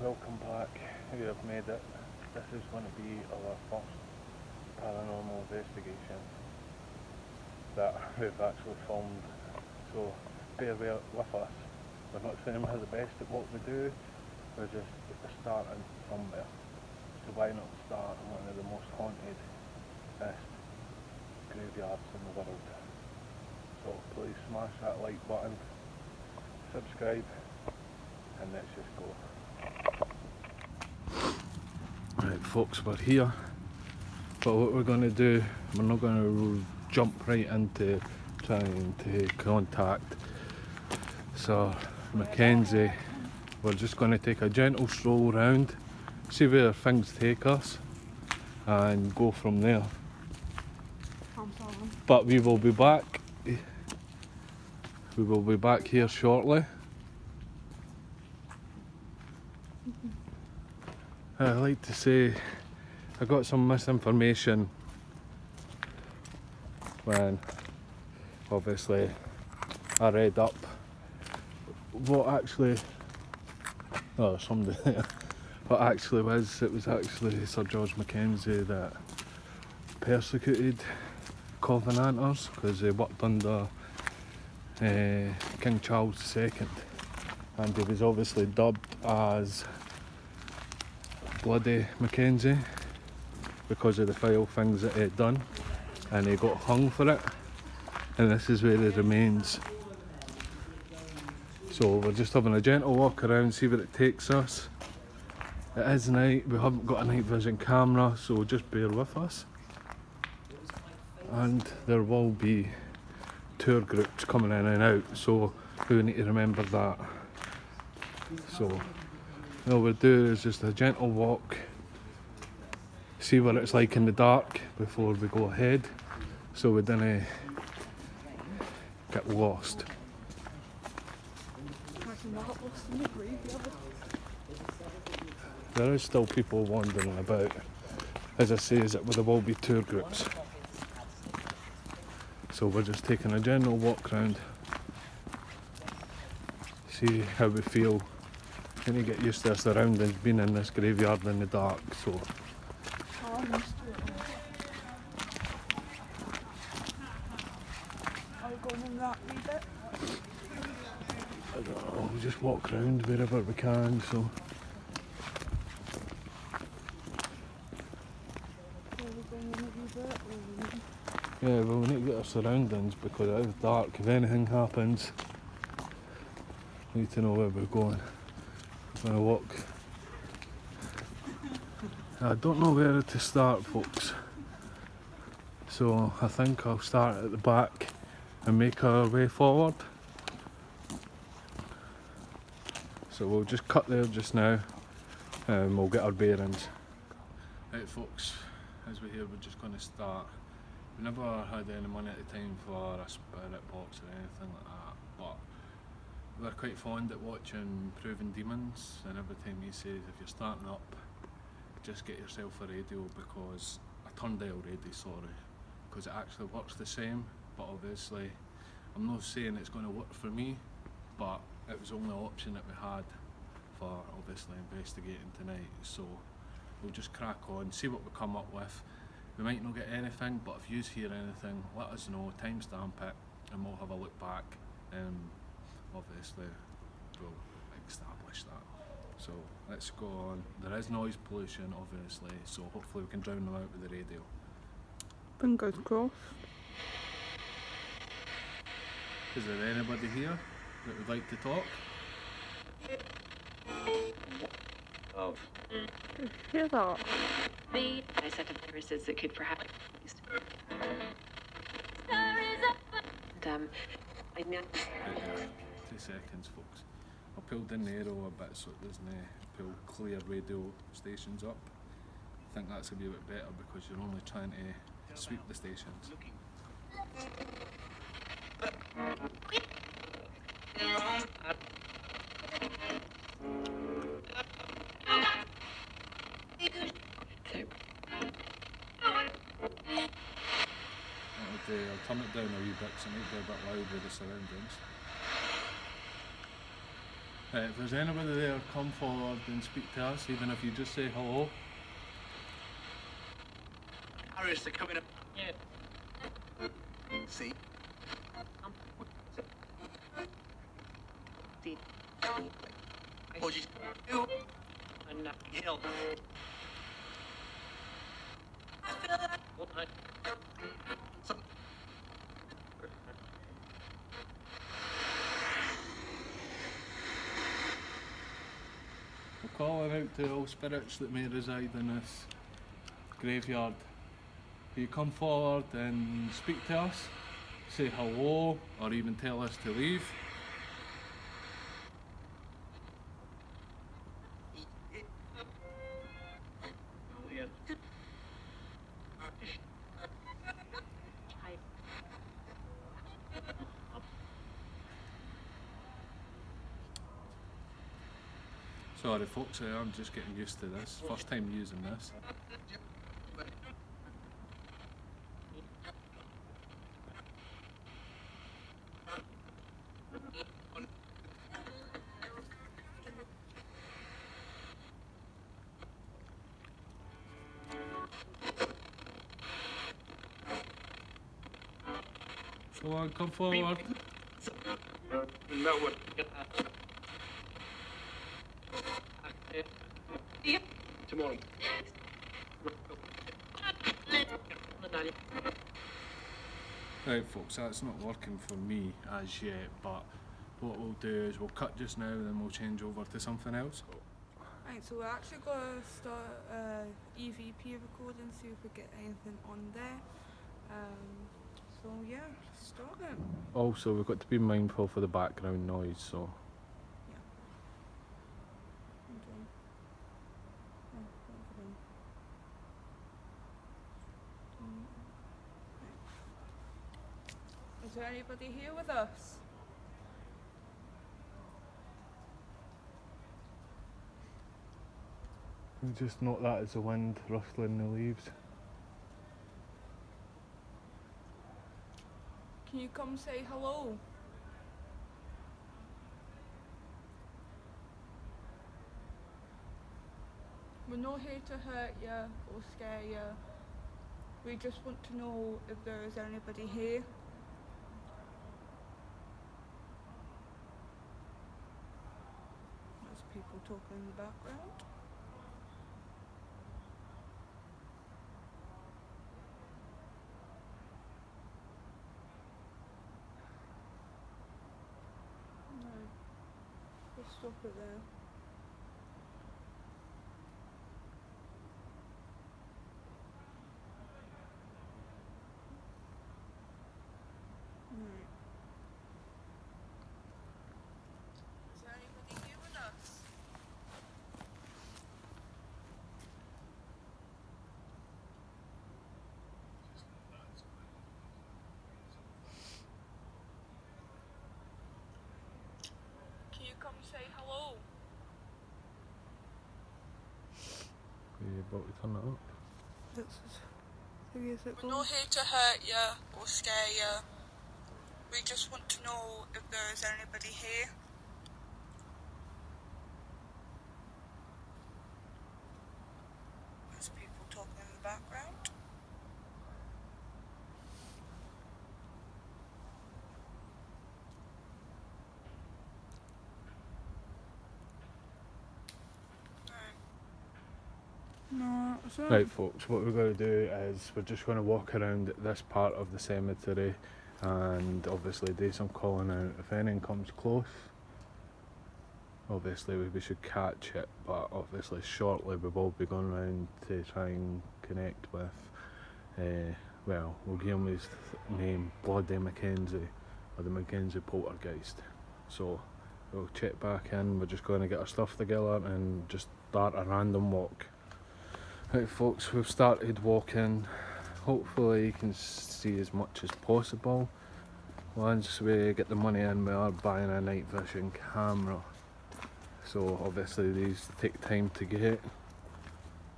welcome back. If you have made it, this is going to be our first paranormal investigation that we've actually filmed. So bear with us. We're not saying we're the best at what we do, we're just starting somewhere. So why not start in one of the most haunted graveyards in the world? So please smash that like button, subscribe, and let's just go. Right folks, we're here, but what we're going to do, we're not going to jump right into trying to contact Sir Mackenzie. We're just going to take a gentle stroll around, see where things take us, and go from there. But we will be back. We will be back here shortly. I'd like to say I got some misinformation when obviously I read up what actually, oh somebody there, what actually was, it was actually Sir George Mackenzie that persecuted Covenanters because they worked under King Charles II, and he was obviously dubbed as Bloody Mackenzie because of the foul things that he had done, and he got hung for it, and this is where he remains. So we're just having a gentle walk around, see where it takes us. It is night, we haven't got a night vision camera, so just bear with us. And there will be tour groups coming in and out, so we need to remember that. So all we'll do is just a gentle walk, see what it's like in the dark before we go ahead, so we don't get lost. There is still people wandering about. As I say, there will be tour groups. So we're just taking a general walk around, see how we feel. We need to get used to our surroundings, being in this graveyard in the dark. So I'm used to it. Are we going in that wee bit? I don't know, we just walk around wherever we can. So yeah, well, we need to get our surroundings because it is dark. If anything happens, we need to know where we're going. We're going to walk. I don't know where to start, folks. So I think I'll start at the back and make our way forward. So we'll just cut there just now and we'll get our bearings. Right folks, as we're here, we're just going to start. We never had any money at the time for a spirit box or anything like that, but we're quite fond at watching Proven Demons, and every time he says if you're starting up, just get yourself a radio, because a turntable radio, sorry, because it actually works the same. But obviously I'm not saying it's going to work for me, but it was the only option that we had for obviously investigating tonight. So we'll just crack on, see what we come up with. We might not get anything, but if you hear anything, let us know, timestamp it, and we'll have a look back. Obviously we'll establish that. So let's go on. There is noise pollution obviously, so hopefully we can drown them out with the radio. Fingers crossed. Is there anybody here that would like to talk? Oh. Hear that? I set up viruses that could perhaps I know. Right there. 2 seconds folks. I'll pull down the arrow a bit so it doesn't pull clear radio stations up. I think that's a wee bit better because you're only trying to sweep the stations. I'll turn it down a wee bit so it might be a bit loud with the surroundings. If there's anybody there, come forward and speak to us, even if you just say hello. Irish are coming up. Yeah. See? See. What you do? And Hill. hold on. Some We're calling out to all spirits that may reside in this graveyard. If you come forward and speak to us, say hello, or even tell us to leave. Yeah. Hi. Sorry folks, I'm just getting used to this. First time using this. So on, come forward. no one. Tomorrow. Right folks, that's not working for me as yet, but what we'll do is we'll cut just now, then we'll change over to something else. Right, so we're actually going to start EVP recording, see if we get anything on there. So yeah, start it. Also, we've got to be mindful for the background noise, so Hold on. Oh, hold on. Is there anybody here with us? we just note that as the wind rustling the leaves. Can you come say hello? We're not here to hurt you or scare you. We just want to know if there is anybody here. There's people talking in the background. No. Let's stop it there. Right. Is there anybody here with us? Can you come say hello? Are you about to turn it up? We're not here to hurt you or scare you. We just want to know if there is anybody here. There's people talking in the background. No, it's not. Right folks, what we're going to do is we're just going to walk around this part of the cemetery and obviously do some calling out. If anything comes close, obviously we should catch it, but obviously shortly we will be going around to try and connect with, well, we'll give him his name, Bloody Mackenzie, or the Mackenzie Poltergeist. So we'll check back in, we're just going to get our stuff together and just start a random walk. Right folks, we've started walking. Hopefully you can see as much as possible. Once we get the money in, we are buying a night vision camera. So obviously these take time to get.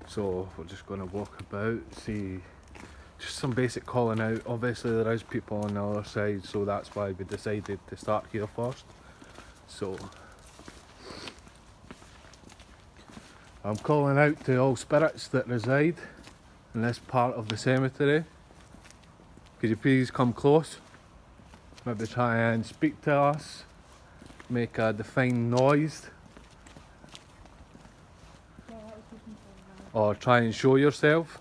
So we're just going to walk about, see just some basic calling out. Obviously there is people on the other side, so that's why we decided to start here first. So I'm calling out to all spirits that reside in this part of the cemetery. Could you please come close? Maybe try and speak to us, make a defined noise, or try and show yourself.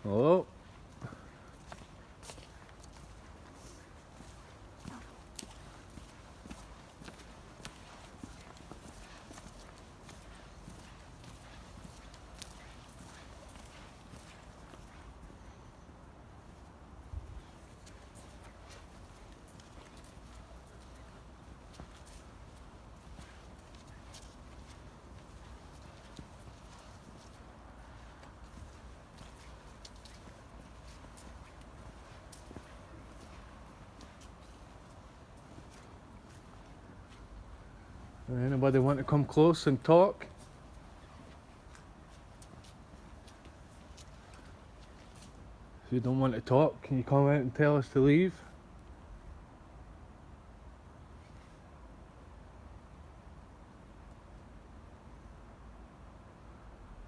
Hello? Anybody want to come close and talk? If you don't want to talk, can you come out and tell us to leave?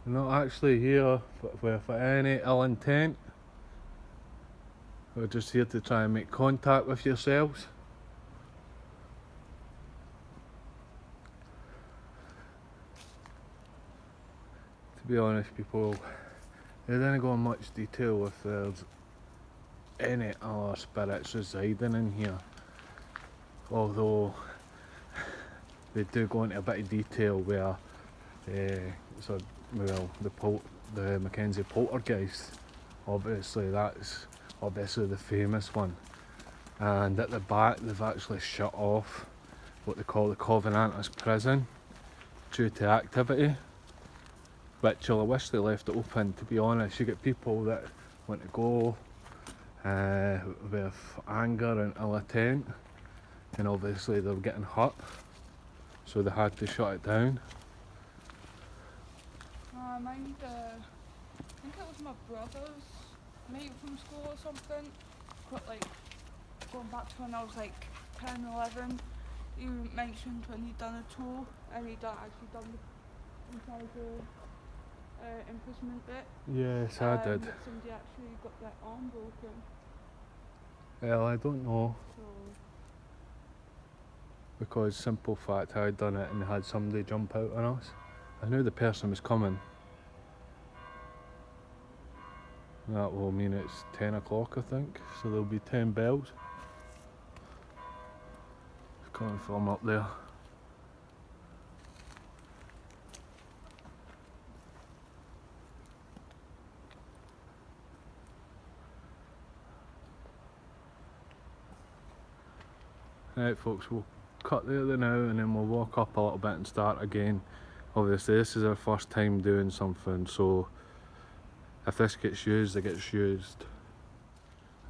We're not actually here for any ill intent. We're just here to try and make contact with yourselves. To be honest, people, they didn't go in much detail if there's any other spirits residing in here. Although they do go into a bit of detail where the Mackenzie poltergeist, obviously that's obviously the famous one, and at the back they've actually shut off what they call the Covenanters prison due to activity, which I wish they left it open. To be honest, you get people that want to go with anger and ill intent, and obviously they're getting hurt, so they had to shut it down. I think it was my brother's mate from school or something. But like going back to when I was like 10, 11, he mentioned when he'd done a tour and he'd actually done the inside the imprisonment bit. Yes, I did. Somebody actually got their arm broken. Well, I don't know, So because simple fact I'd done it and had somebody jump out on us. I knew the person was coming. That will mean it's 10 o'clock, I think, so there'll be 10 bells. It's coming from up there. Right folks, we'll cut there now and then we'll walk up a little bit and start again. Obviously this is our first time doing something, so if this gets used, it gets used.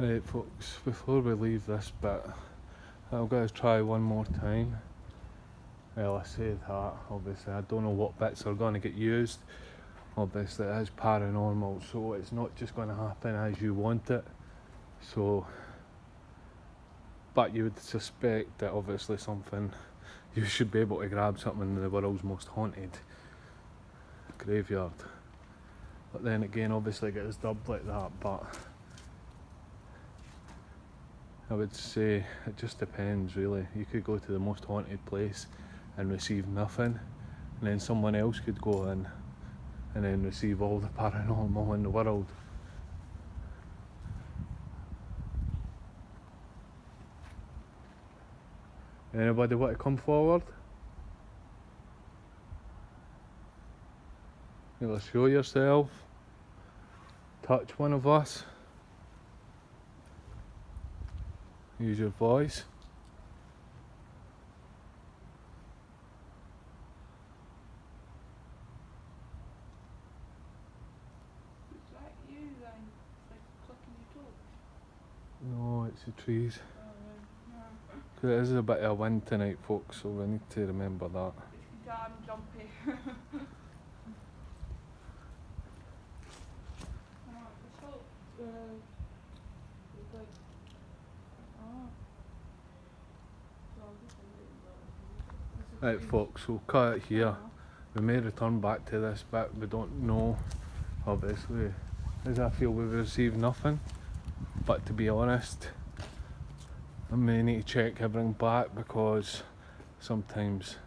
Right folks, before we leave this bit, I'm going to try one more time. Well, I say that, obviously I don't know what bits are going to get used. Obviously it is paranormal, so it's not just going to happen as you want it. So, but you would suspect that obviously you should be able to grab something in the world's most haunted graveyard. But then again, obviously it gets dubbed like that, but I would say it just depends really. You could go to the most haunted place and receive nothing, and then someone else could go in and then receive all the paranormal in the world. Anybody want to come forward? Either show yourself, touch one of us, use your voice. is that you then? Like clicking your toes? No, it's the trees. Yeah. Cause it is a bit of wind tonight folks, so we need to remember that. It's damn jumpy. Right folks, we'll cut it here. We may return back to this bit, we don't know, obviously, as I feel we've received nothing. But to be honest, I may need to check everything back because sometimes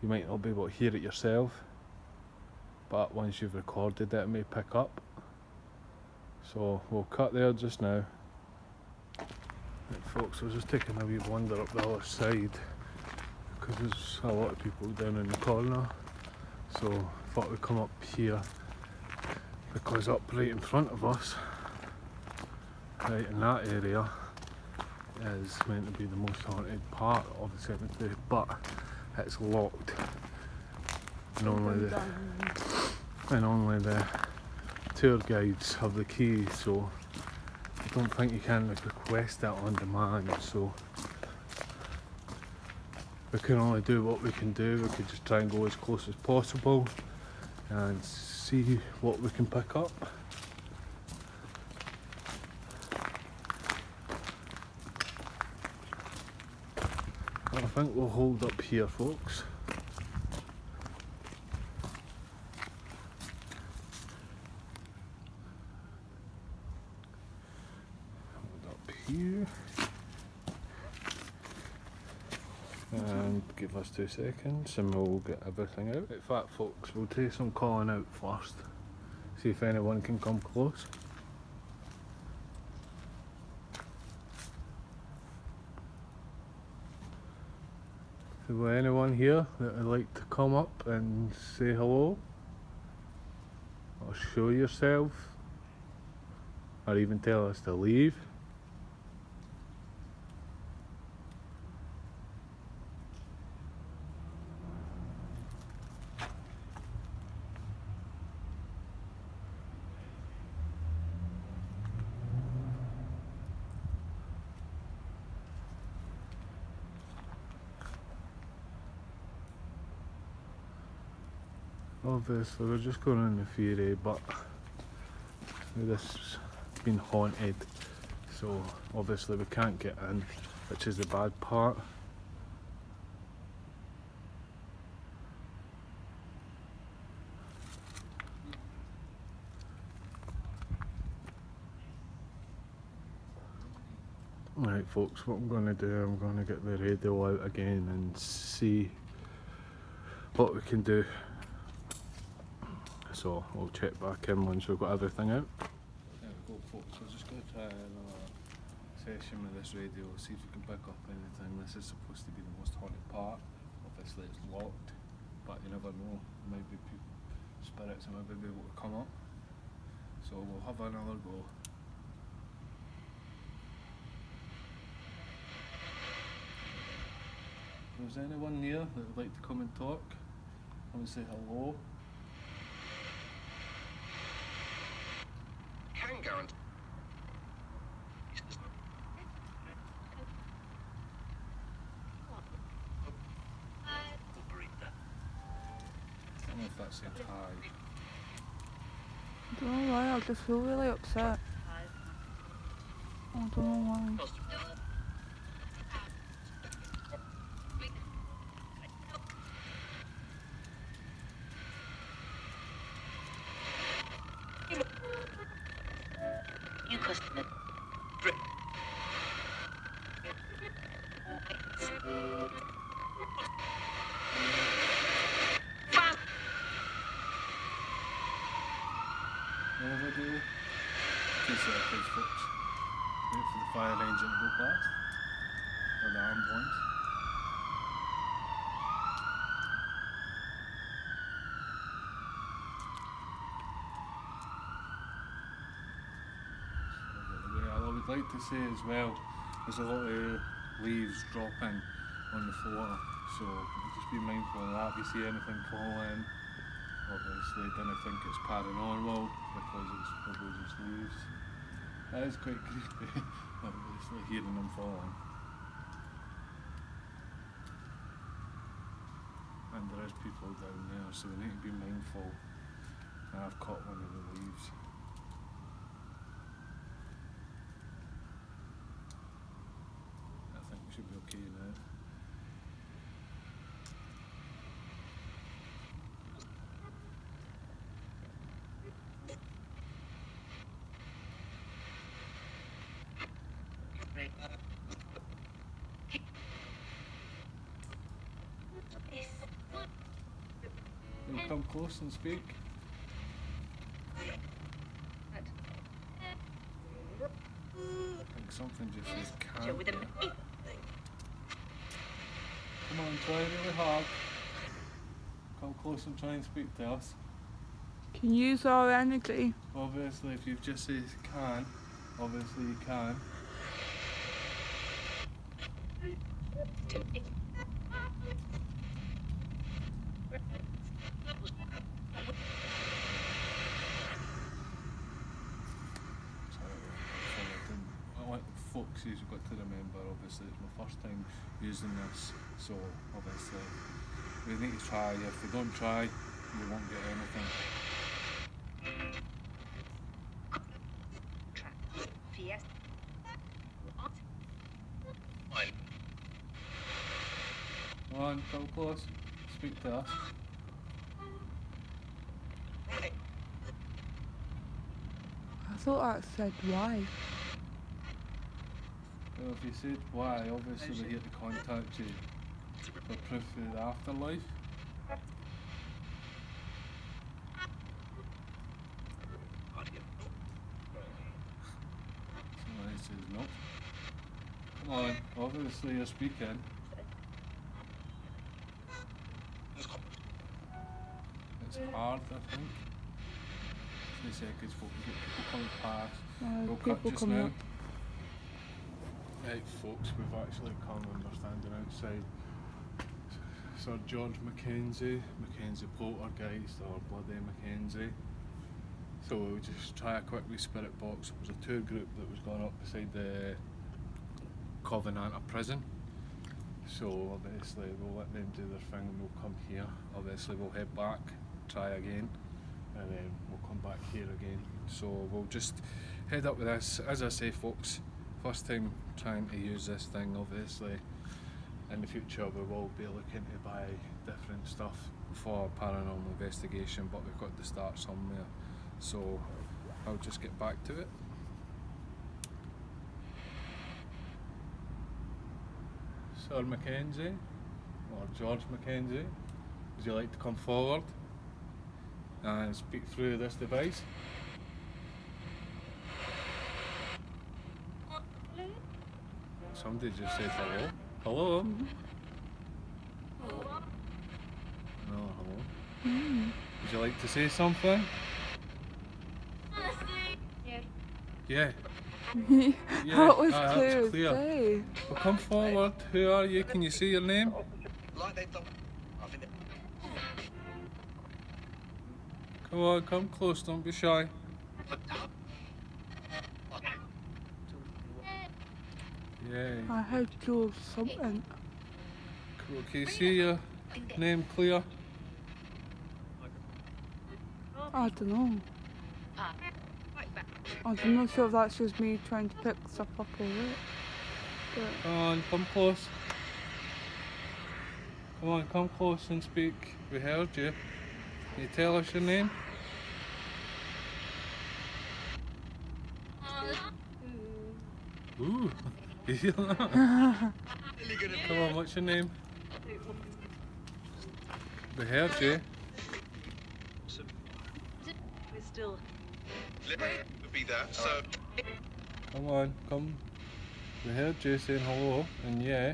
you might not be able to hear it yourself, but once you've recorded it, it may pick up. So we'll cut there just now. Right folks, I was just taking a wee wander up the other side because there's a lot of people down in the corner, so I thought we'd come up here because up right in front of us, right in that area, is meant to be the most haunted part of the cemetery, but it's locked and only the tour guides have the key, so I don't think you can request it on demand, so we can only do what we can do. We could just try and go as close as possible and see what we can pick up. I think we'll hold up here folks. Here and give us 2 seconds and we'll get everything out. In fact folks, we'll do some calling out first, see if anyone can come close. Is there anyone here that would like to come up and say hello or show yourself or even tell us to leave? Obviously we're just going on the ferry, but this has been haunted, so obviously we can't get in, which is the bad part. Right folks, what I'm going to do, I'm going to get the radio out again and see what we can do. So we'll check back in once we've got everything out. There we go folks, we're just going to try another session with this radio, see if we can pick up anything. This is supposed to be the most haunted part. Obviously it's locked, but you never know, there might be spirits that might be able to come up. So we'll have another go. If there's anyone near that would like to come and talk, come and say hello. Can guarantee. I don't know if that said hi. I don't know why, I just feel really upset. I don't know why. You customer. Overdue. 2 seconds folks. Wait for the fire engine to go past. Or the ambulance. I would like to say as well, there's a lot of leaves dropping on the floor, so just be mindful of that. If you see anything falling, obviously don't think it's paranormal because it's probably just leaves. That is quite creepy, obviously hearing them falling. And there is people down there, so we need to be mindful. I've caught one of the leaves. I think we should be okay now. come close and speak. I think something just says can't. with him. there. Come on, try really hard. Come close and try and speak to us. Can you use our energy? Obviously, if you've just said can, obviously you can. Like folks, you've got to remember, obviously it's my first time using this, so obviously we need to try. If we don't try, we won't get anything. Come on, come close, speak to us. I thought that said why. Well, if you said why, obviously we're here to contact you for proof of the afterlife. Somebody says no. Come on, obviously you're speaking. It's hard, I think. 3 seconds for people coming past. We'll cut People just coming now. up. Right, folks, we've actually come and we're standing outside Sir George Mackenzie Poltergeist, or Bloody Mackenzie. So we'll just try a quick wee spirit box. It was a tour group that was going up beside the Covenant of prison. So obviously we'll let them do their thing and we'll come here. Obviously we'll head back, try again, and then we'll come back here again. So we'll just head up with this. As I say, folks, first time trying to use this thing. Obviously in the future we will be looking to buy different stuff for paranormal investigation, but we've got to start somewhere. So I'll just get back to it. Sir Mackenzie, or George Mackenzie, would you like to come forward and speak through this device? Somebody just said hello. Hello? No, hello. Would you like to say something? Yeah. Yeah, That was that's clear as clear. day. Well, come forward. Who are you? Can you say your name? Like they've done. I think Come on, come close. Don't be shy. Yeah. I heard you something. Cool. Can you see your name clear? I don't know. I'm not sure if that's just me trying to pick stuff up or what. But Come on, come close. Come on, come close and speak. We heard you. Can you tell us your name? Ooh, you hear that? Come on, what's your name? We heard you. We're still. would be that. So Come on, come. We heard you saying hello, and yeah.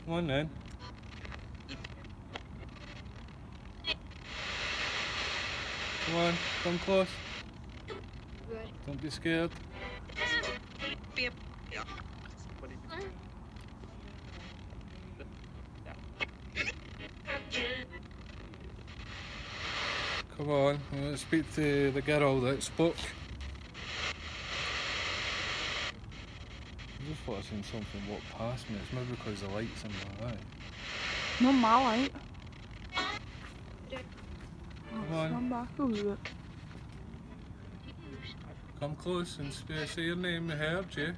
Come on then. Come on, come close. Don't be scared. Come on, let's speak to the girl that spoke. I just thought I seen something walk past me. It's maybe because the light's in my eye. not my light. Come on. Stand back a wee bit. Come close and say your name. We heard you.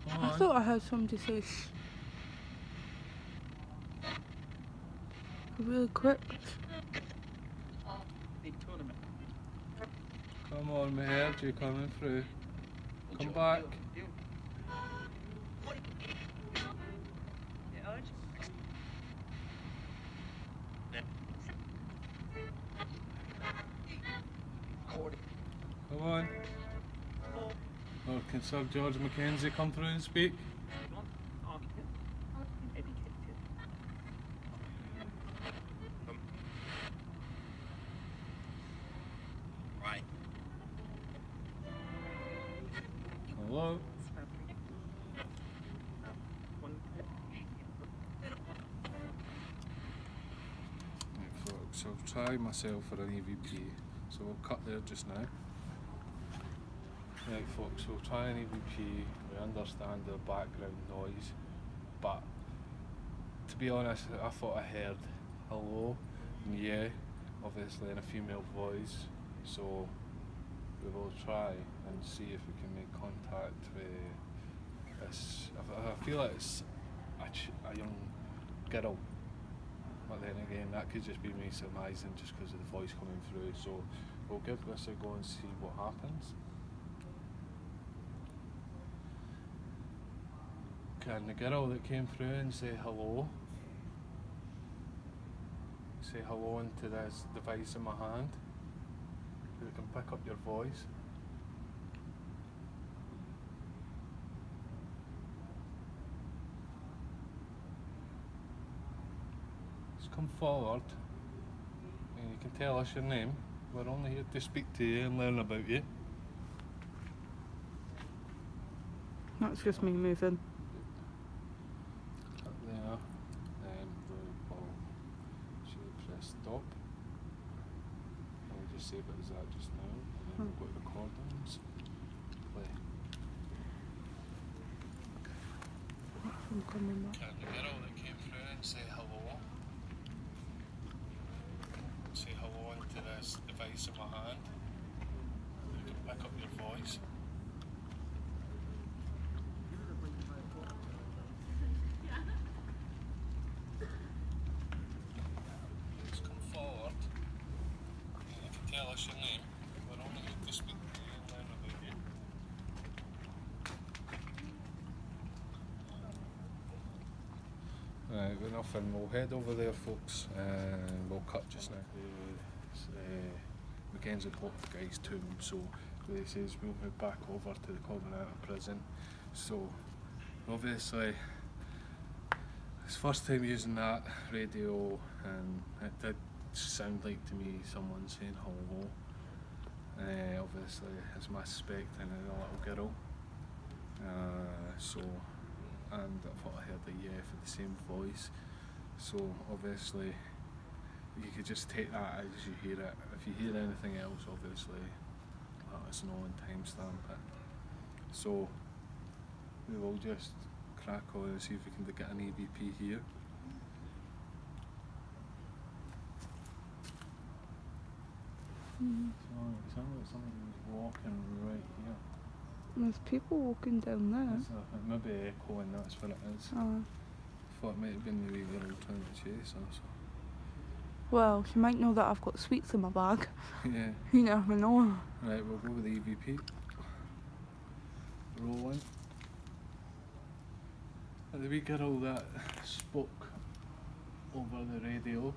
Come I on. thought I heard somebody say shh. Really quick. Come on, we heard you coming through. Come back. Come on. Or can Sir George Mackenzie come through and speak? Right. Hello? Right, folks, I'll try myself for an EVP. So we'll cut there just now. Right, folks, we'll try an EVP. We understand the background noise, but to be honest, I thought I heard hello and yeah, obviously in a female voice. So we will try and see if we can make contact with this. I feel like it's a young girl, but then again, that could just be me surmising just because of the voice coming through. So we'll give this a go and see what happens. Can the girl that came through and say hello into this device in my hand? So we can pick up your voice. Just come forward and you can tell us your name. We're only here to speak to you and learn about you. That's just me moving. Up there, then we will press stop. And we'll just save it as that just now, and then we'll go to recordings, play. I'm coming back. Can the girl that came through and say hello? Say hello into this device in my hand. You can pick up your voice. Just come forward. And you can tell us your name. We're only here to speak to you and learn about you. Right, we're nothing. We'll head over there, folks, and we'll cut just now. Mackenzie Poltergeist tomb, so they says we'll move back over to the Covenant prison. So obviously it's first time using that radio, and it did sound like to me someone saying hello. Obviously it's my suspecting a little girl. And I thought I heard a yeah for the same voice. So obviously you could just take that as you hear it. If you hear anything else, obviously let us know and timestamp it. So we will just crack on and see if we can get an EVP here. So it sounds like someone was walking right here. There's people walking down there. It may be echoing, that's what it is. Thought it might have been the wee girl trying to chase us. Well, she might know that I've got sweets in my bag. Yeah. You never know. Right, we'll go with the EVP. Rolling. The wee girl that spoke over the radio,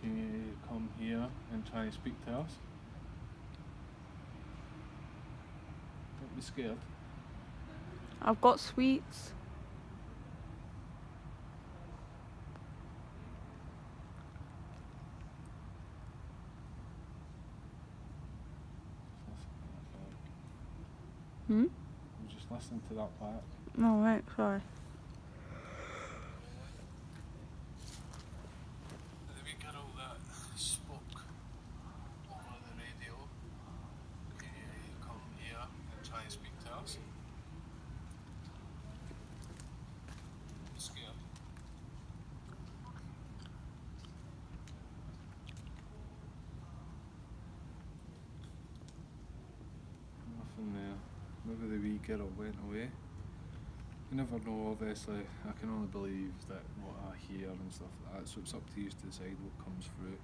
can you come here and try and speak to us? Don't be scared. I've got sweets. We'll just listen to that back. Oh, right, sorry. The wee girl that spoke over the radio, can you come here and try and speak to us? I'm scared. Nothing there. Maybe the wee girl went away. You never know, obviously. I can only believe that what I hear and stuff like that, so it's up to you to decide what comes through.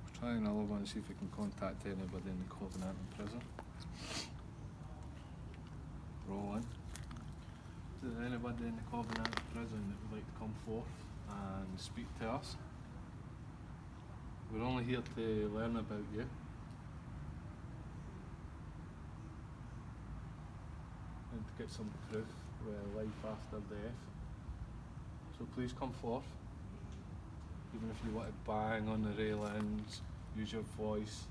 We're Try another one, see if we can contact anybody in the Covenant prison. Roll in. Is there anybody in the Covenant prison that would like to come forth and speak to us? We're only here to learn about you. And to get some proof of life after death. So please come forth. Even if you want to bang on the railings, use your voice,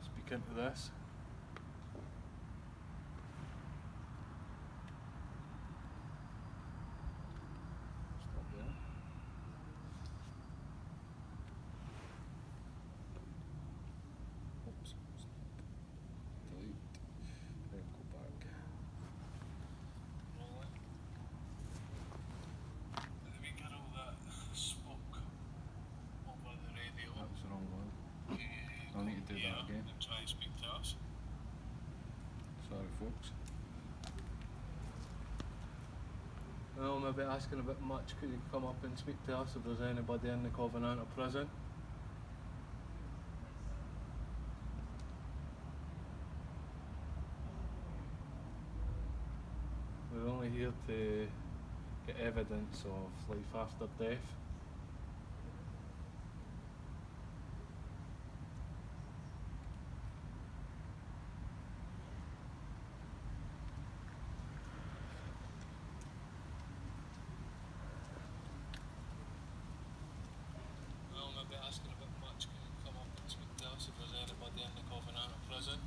speak into this. Stop there. Oops. Delete. Then go back. Roll in. The wee girl that spoke over the radio. That was the wrong one. I'll need to do that again. And try and speak to us. Sorry, folks. Well, maybe asking a bit much. Could you come up and speak to us if there's anybody in the Covenant or prison? We're only here to get evidence of life after death. Well, maybe asking a bit much. Can you come up and speak to us if there's anybody in the Covenant or prison?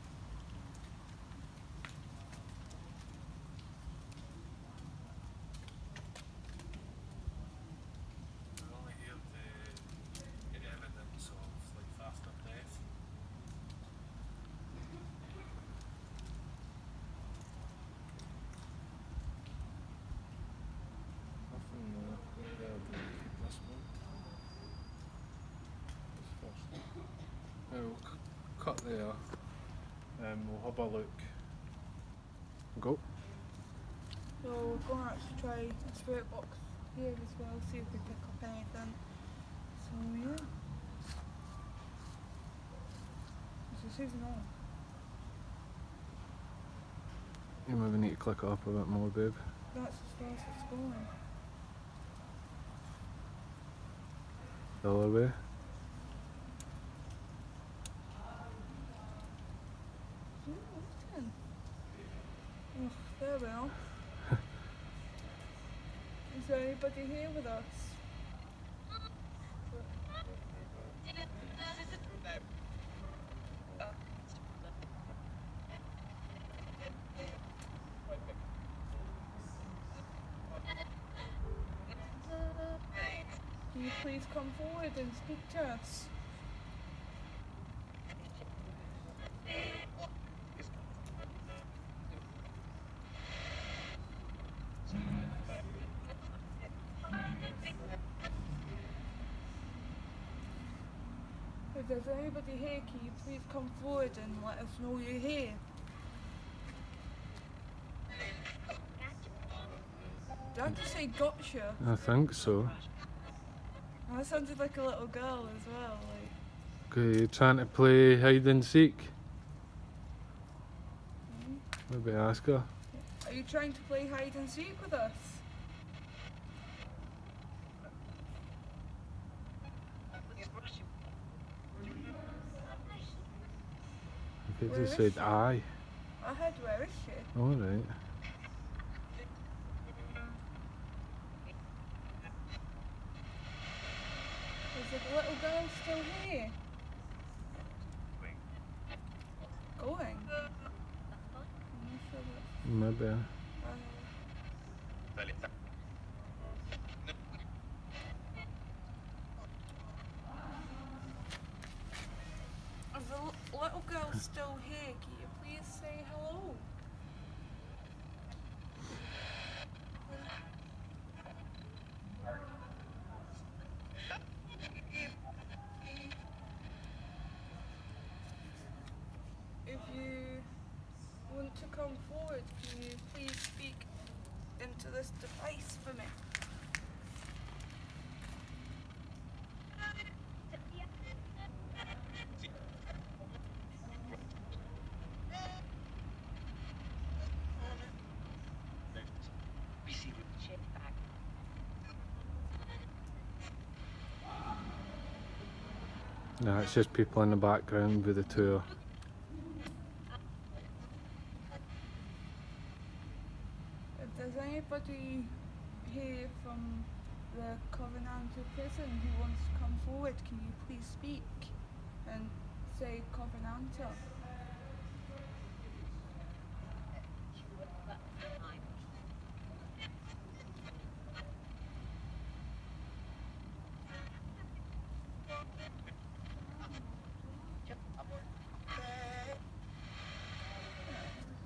We're only here to get evidence of life after death. Nothing there. Maybe I'll delete this one. This first. We'll cut there. We'll have a look. Go. So we're going to actually try a spirit box here as well, see if we pick up anything. So yeah. Is this even on? You maybe need to click it up a bit more, babe. That's as far as it's going. The other way. Oh, there we are. Is there anybody here with us? Can you please come forward and speak to us? If there's anybody here, can you please come forward and let us know you're here? Did I just say gotcha? I think so. That sounded like a little girl as well. Like. Okay, you trying to play hide and seek? Maybe ask her. Are you trying to play hide and seek with us? I think Where you is said she? aye. I heard, where is she? Alright. Is the little girl still here? Going? I'm not sure that's... Maybe. Is the little girl still here? Can you please say hello? If you want to come forward, can you please speak into this device for me? No, it's just people in the background with the tour. If there's anybody here from the Covenanter prison who wants to come forward, can you please speak and say Covenanter?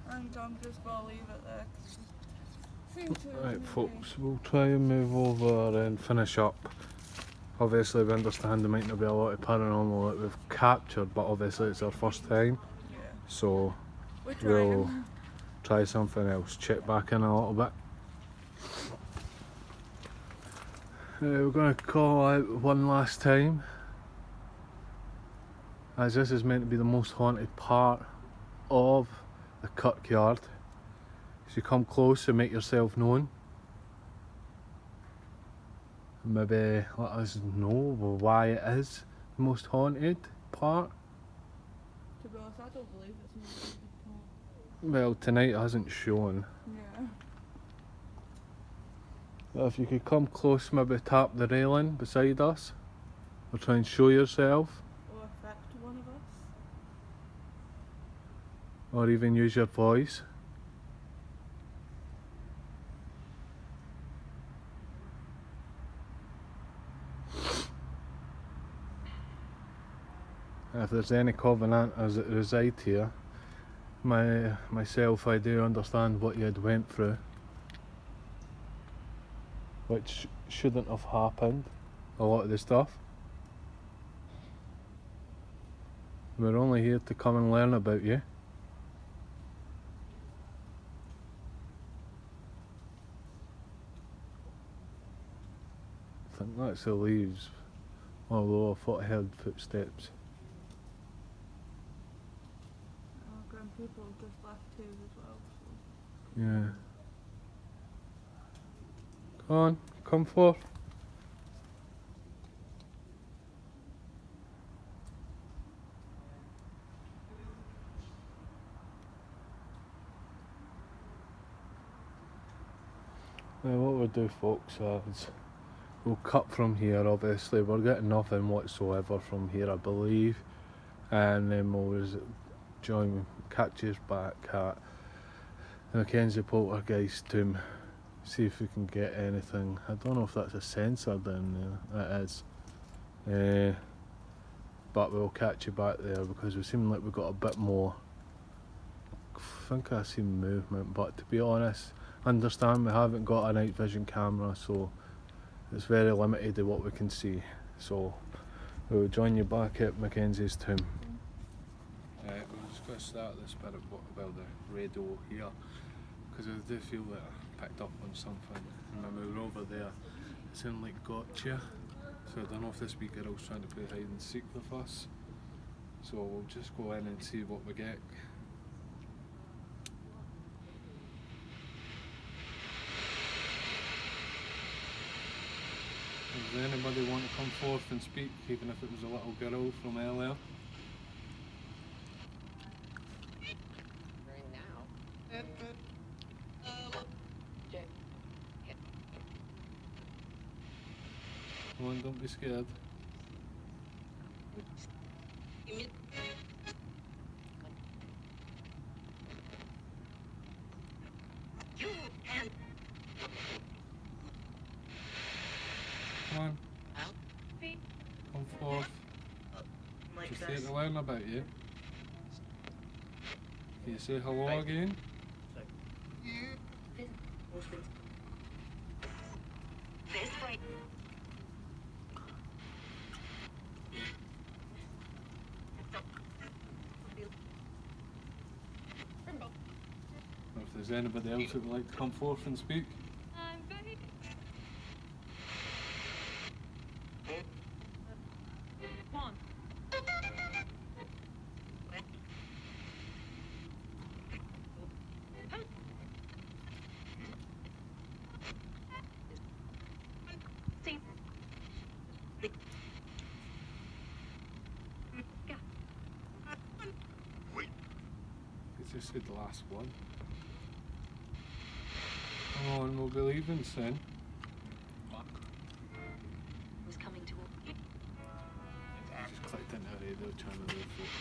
And I'm just gonna leave it there 'cause we seem to have Right, maybe- folks, we'll try and move over and finish up. Obviously, we understand there might not be a lot of paranormal that we've captured, but obviously it's our first time, Yeah. so We're we'll trying. try something else. Check back in a little bit. We're going to call out one last time, as this is meant to be the most haunted part of the kirkyard. So you come close and make yourself known. Maybe let us know why it is the most haunted part. To be honest, I don't believe it's Well, tonight hasn't shown. Yeah. But if you could come close, maybe tap the railing beside us, or try and show yourself, Or affect one of us. or even use your voice. If there's any Covenanters that reside here, myself, I do understand what you had went through, which shouldn't have happened, a lot of the stuff. We're only here to come and learn about you. I think that's the leaves, although I thought I heard footsteps. And people have just left here as well. So. Yeah. Come on, come forth. Now what we'll do, folks, is we'll cut from here. Obviously we're getting nothing whatsoever from here, I believe, and then we'll catch us back at the Mackenzie Poltergeist tomb, see if we can get anything. I don't know if that's a sensor down there. It is. But we'll catch you back there because we seem like we've got a bit more. I think I see movement, but to be honest, understand we haven't got a night vision camera, so it's very limited to what we can see. So we'll join you back at Mackenzie's tomb. We're just going to start the spirit about the radio here, because I do feel that I picked up on something. And when we were over there, it sounded like gotcha. So I don't know if this wee girl's trying to play hide and seek with us. So we'll just go in and see what we get. Does anybody want to come forth and speak, even if it was a little girl from earlier? Right now. Check. Come on, don't be scared. Come on, come forth. Just here to learn about you. Can you say hello again? Or if there's anybody else that would like to come forth and speak. Come on. just said the last one. Come on, we'll be leaving soon. Was coming toward you. I just clicked into a radio channel there, folks.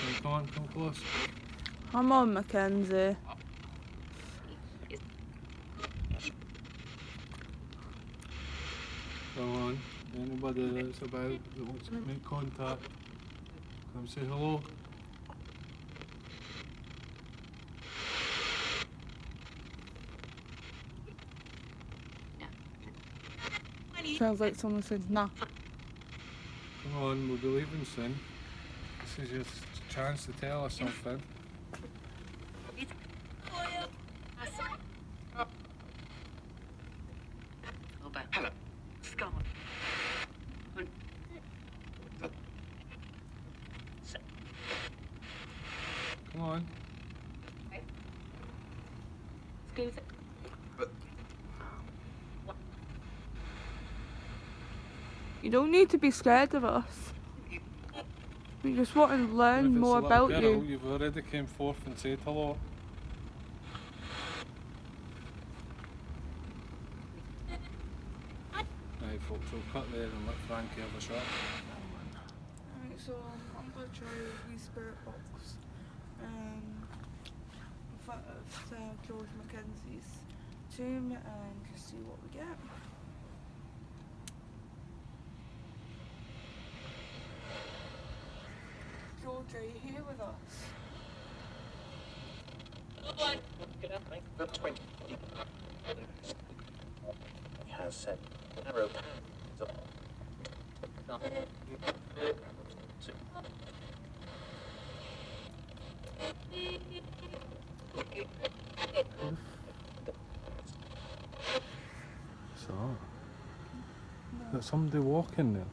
Right, come on, come close. I'm on Mackenzie. Come on, anybody that's about that wants to make contact, come say hello. Sounds like someone said nah. Come on, we'll be leaving soon. This is your chance to tell us something. Hello. Scott. Come on. Excuse it. You don't need to be scared of us. We just want to learn If it's more a little about girl, you. You've already came forth and said hello. Right, folks, we'll cut there and let Frankie have a shot. Alright, so I'm going to try a wee spirit box in front of George Mackenzie's tomb and just see what we get. George, are you here with us? Get up, mate. The 20 has said arrow. So, there's somebody walking there.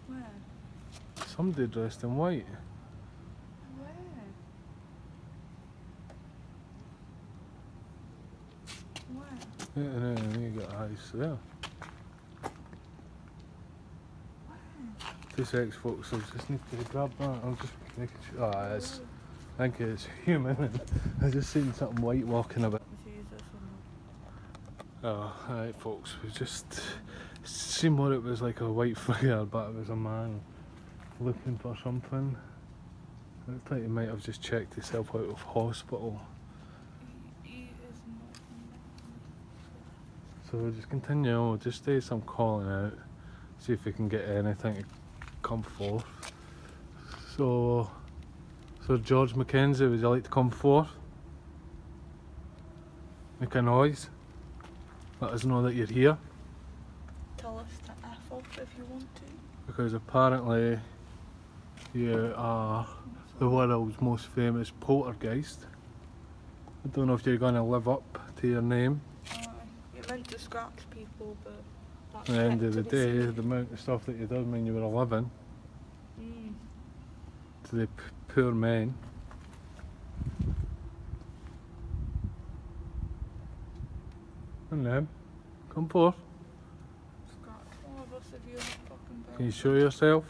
Where? Somebody dressed in white. Where? Where? Yeah, and you got eyes there. Where? 2 seconds, folks. I just need to grab that. I'm just making sure. Ah, it's. I think it's human. I just seen something white walking about. Jesus, Oh, alright, folks. We just seen what it was like a white figure, but it was a man looking for something. It looked like he might have just checked himself out of hospital. he is not. So we'll just continue on. We'll just do some calling out, see if we can get anything to come forth. So George Mackenzie, would you like to come forth? Make a noise. Let us know that you're here. Tell us to F off if you want to. Because apparently you are the world's most famous poltergeist. I don't know if you're going to live up to your name. You're meant to scratch people, but that's At the end yet of the to be day, seen. the amount of stuff that you done when you were 11 Mm. to the poor men. And them, come forth. Scratch all of us if you're not fucking Can you bad. show yourself?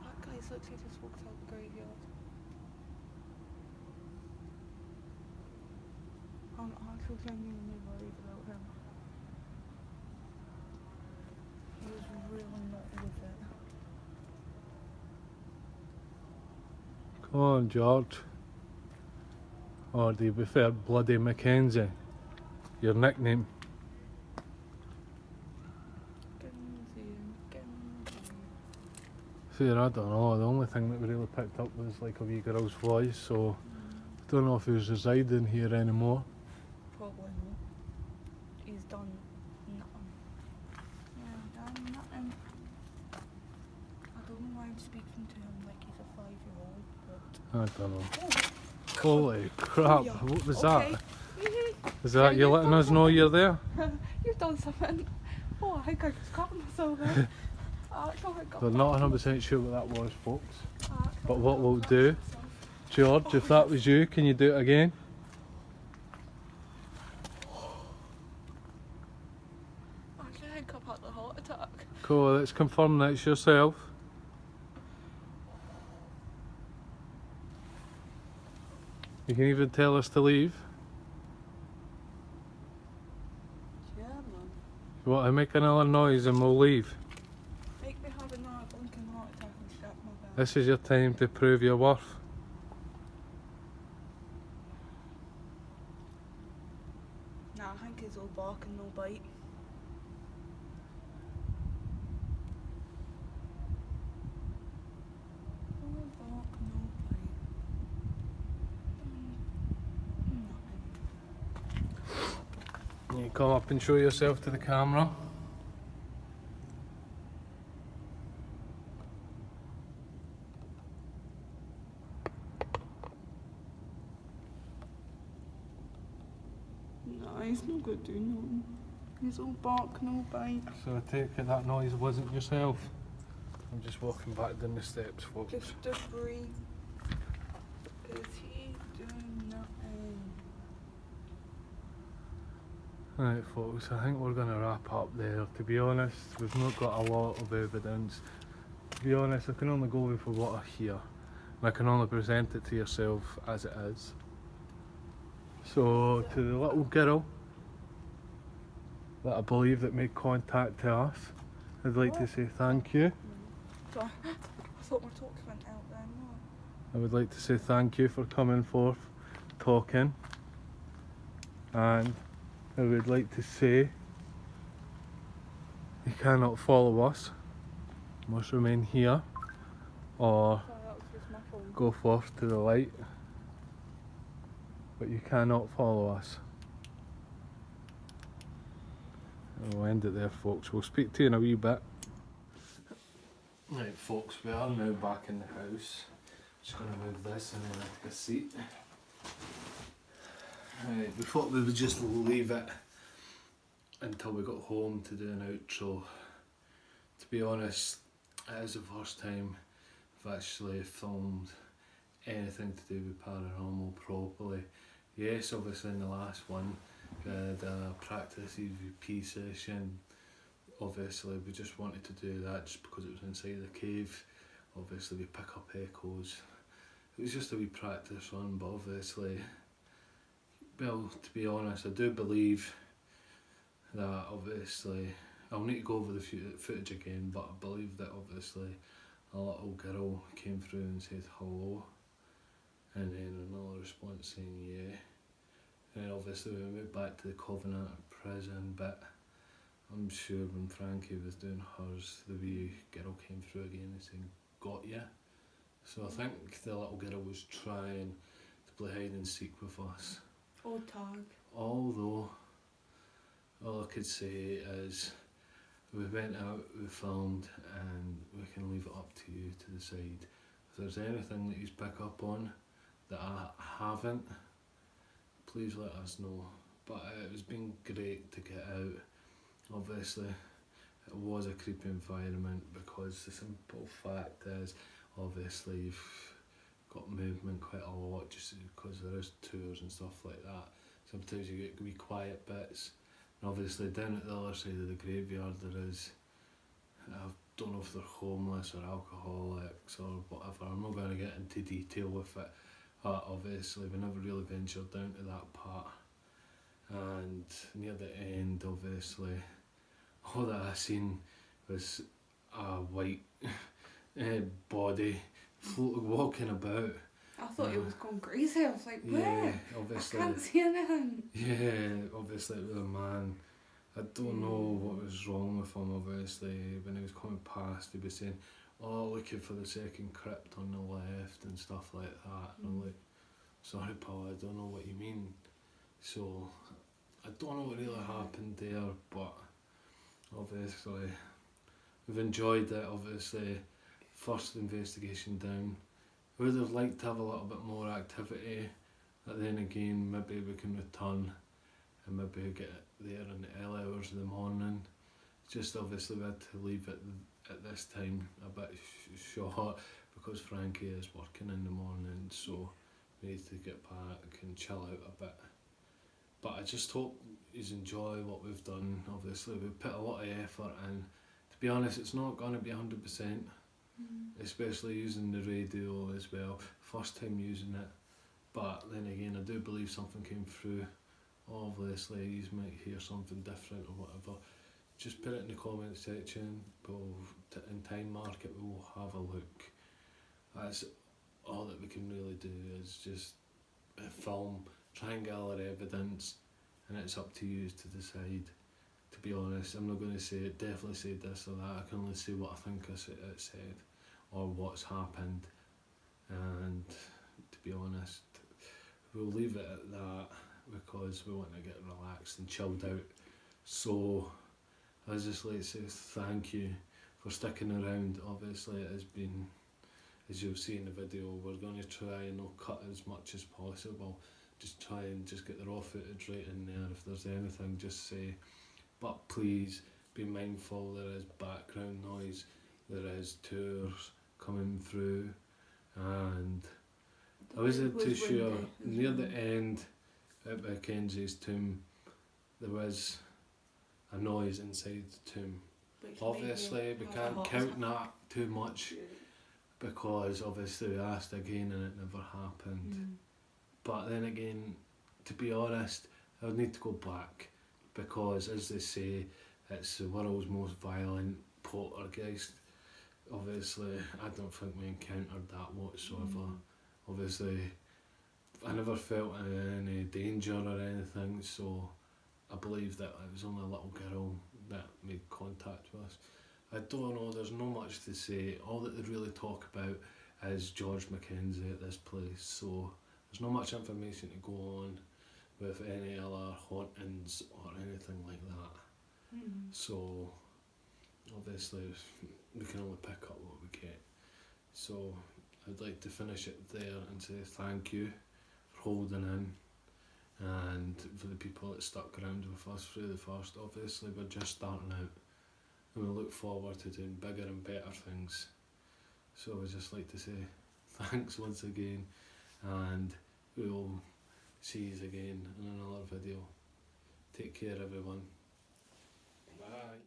That guy's literally just walked out the graveyard. I'm actually genuinely worried about him. He was really not with it. Come on, George. Or do you prefer Bloody Mackenzie? Your nickname. See, I don't know. The only thing that we really picked up was like a wee girl's voice, so I don't know if he was residing here anymore. Probably not. He's done nothing. Yeah, done nothing. I don't know why I'm speaking to him like he's a 5-year-old, but. I don't know. Oh, Holy crap, yeah. what was Okay. that? Is that you letting us know you're there? You've done something. Oh, I think I just got myself there. I actually got We're not 100% sure what that was, folks. I actually But what we'll got do myself. George, if that was you, can you do it again? Actually, I think I've had a heart attack. Cool, let's confirm that's yourself. You can even tell us to leave. Yeah, man. You want to make another noise and we'll leave. Make me have another blinking heart attack and scrap my back. This is your time to prove your worth. Nah, I think it's all bark and no bite. All bark, no bite. Nothing. You come up and show yourself to the camera. Nah, he's no good doing nothing. He's all bark, no bite. So I take it that noise wasn't yourself. I'm just walking back down the steps, folks. Just breathe. Is he doing nothing? Right, folks, I think we're going to wrap up there. To be honest, we've not got a lot of evidence. To be honest, I can only go with what I hear. And I can only present it to yourself as it is. So, to the little girl that I believe that made contact to us, I'd like to say thank you. So, I thought my talks went out then. No. I would like to say thank you for coming forth, talking. And I would like to say you cannot follow us. You must remain here or Sorry, that was just my phone. go forth to the light. But you cannot follow us. And we'll end it there, folks. We'll speak to you in a wee bit. Right, folks, we are now back in the house. Just going to move this and then take a seat. Right, we thought we would just leave it until we got home to do an outro. To be honest, it is the first time I've actually filmed anything to do with paranormal properly. Yes, obviously in the last one we had a practice EVP session. Obviously we just wanted to do that just because it was inside the cave. Obviously we pick up echoes. It was just a wee practice run, but obviously, well, to be honest, I do believe that obviously, I'll need to go over the footage again, but I believe that obviously a little girl came through and said hello, and then another response saying yeah. And then obviously we went back to the Covenant prison bit. I'm sure when Frankie was doing hers, the wee girl came through again and saying, got ya? So I think the little girl was trying to play hide and seek with us. Or tag. Although, all I could say is, we went out, we filmed, and we can leave it up to you to decide. If there's anything that you pick up on that I haven't, please let us know. But it has been great to get out. Obviously, it was a creepy environment because the simple fact is, obviously you've got movement quite a lot just because there is tours and stuff like that. Sometimes you get wee quiet bits. And obviously down at the other side of the graveyard there is, I don't know if they're homeless or alcoholics or whatever, I'm not going to get into detail with it, but obviously we never really ventured down to that part. And near the end, obviously, all that I seen was a white body walking about. I thought it was gone crazy. I was like, where? Yeah, obviously. I can't see anything. Yeah, obviously it was a man. I don't know what was wrong with him, obviously. When he was coming past, he was saying, oh, looking for the second crypt on the left and stuff like that. And I'm like, sorry pal, I don't know what you mean. So, I don't know what really happened there, but obviously, we've enjoyed it, obviously. First investigation down. I would have liked to have a little bit more activity, but then again, maybe we can return and maybe get there in the early hours of the morning. Just obviously we had to leave it at this time a bit short because Frankie is working in the morning, so we need to get back and chill out a bit. But I just hope you enjoy what we've done. Obviously, we've put a lot of effort in. To be honest, it's not going to be 100%, especially using the radio as well. First time using it, but then again, I do believe something came through. Obviously, you might hear something different or whatever. Just put it in the comment section. In time mark it, we'll have a look. That's all that we can really do, is just film, try and gather evidence, and it's up to you to decide. To be honest, I'm not going to say it definitely said this or that. I can only say what I think it said or what's happened, and to be honest, we'll leave it at that because we want to get relaxed and chilled out. So I just like to say thank you for sticking around. Obviously it has been, as you'll see in the video, we're going to try and not cut as much as possible. Just try and just get the raw footage right in there. If there's anything, just say. But please be mindful, there is background noise, there is tours coming through, and I wasn't too sure. Near the end at Mackenzie's tomb, there was a noise inside the tomb. Obviously we can't count that too much because obviously we asked again and it never happened. But then again, to be honest, I would need to go back because, as they say, it's the world's most violent poltergeist. Obviously I don't think we encountered that whatsoever. Obviously I never felt any danger or anything, so I believe that it was only a little girl that made contact with us. I don't know, there's not much to say. All that they really talk about is George Mackenzie at this place, so there's not much information to go on with any other hauntings or anything like that. So obviously we can only pick up what we get. So I'd like to finish it there and say thank you for holding in, and for the people that stuck around with us through the first. Obviously we're just starting out and we look forward to doing bigger and better things. So I would just like to say thanks once again, and we'll see you again in another video. Take care everyone. Bye.